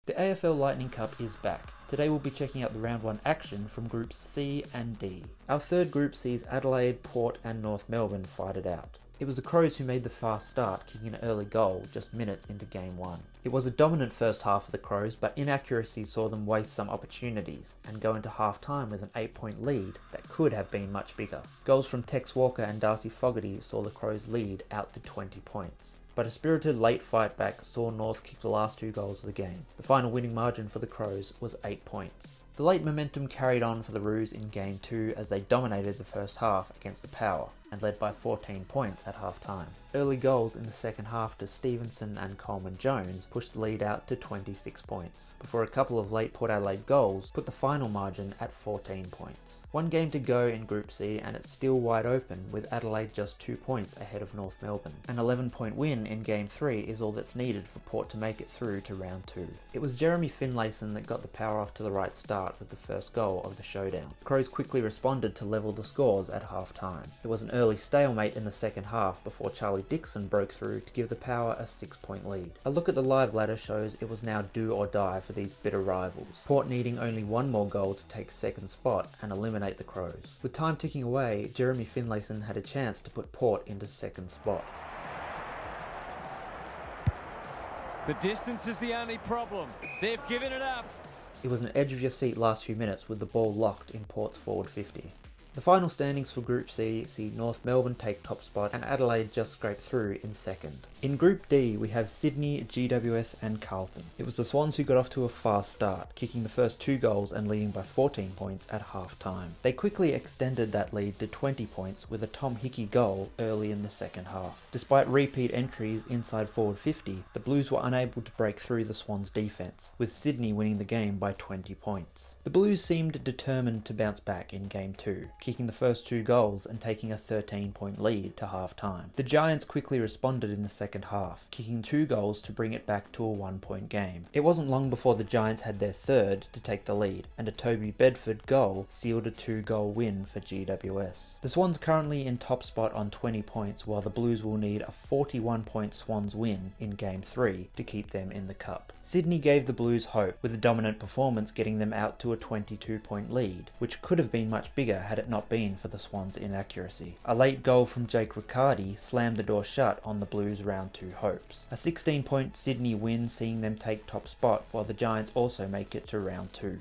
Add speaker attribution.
Speaker 1: The AFL Lightning Cup is back. Today we'll be checking out the round 1 action from Groups C and D. Our third group sees Adelaide, Port and North Melbourne fight it out. It was the Crows who made the fast start, kicking an early goal just minutes into Game 1. It was a dominant first half for the Crows, but inaccuracy saw them waste some opportunities and go into half-time with an 8-point lead that could have been much bigger. Goals from Tex Walker and Darcy Fogarty saw the Crows lead out to 20 points. But a spirited late fight back saw North kick the last 2 goals of the game. The final winning margin for the Crows was 8 points. The late momentum carried on for the Roos in Game 2 as they dominated the first half against the Power and led by 14 points at half-time. Early goals in the second half to Stevenson and Coleman Jones pushed the lead out to 26 points, before a couple of late Port Adelaide goals put the final margin at 14 points. One game to go in Group C and it's still wide open, with Adelaide just 2 points ahead of North Melbourne. An 11-point win in Game 3 is all that's needed for Port to make it through to round 2. It was Jeremy Finlayson that got the Power off to the right start with the first goal of the showdown. The Crows quickly responded to level the scores at half-time. It was an early stalemate in the second half before Charlie Dixon broke through to give the Power a 6-point lead. A look at the live ladder shows it was now do or die for these bitter rivals, Port needing only one more goal to take second spot and eliminate the Crows. With time ticking away, Jeremy Finlayson had a chance to put Port into second spot.
Speaker 2: The distance is the only problem. They've given it up.
Speaker 1: It was an edge of your seat last few minutes with the ball locked in Port's forward 50. The final standings for Group C see North Melbourne take top spot and Adelaide just scrape through in second. In Group D we have Sydney, GWS and Carlton. It was the Swans who got off to a fast start, kicking the first 2 goals and leading by 14 points at half-time. They quickly extended that lead to 20 points with a Tom Hickey goal early in the second half. Despite repeat entries inside forward 50, the Blues were unable to break through the Swans' defence, with Sydney winning the game by 20 points. The Blues seemed determined to bounce back in Game 2, kicking the first 2 goals and taking a 13-point lead to half-time. The Giants quickly responded in the second half, kicking 2 goals to bring it back to a 1-point game. It wasn't long before the Giants had their third to take the lead, and a Toby Bedford goal sealed a 2-goal win for GWS. The Swans currently in top spot on 20 points, while the Blues will need a 41-point Swans win in Game 3 to keep them in the Cup. Sydney gave the Blues hope, with a dominant performance getting them out to a 22-point lead, which could have been much bigger had it not been for the Swans' inaccuracy. A late goal from Jake Riccardi slammed the door shut on the Blues' round 2 hopes. A 16-point Sydney win seeing them take top spot, while the Giants also make it to round 2.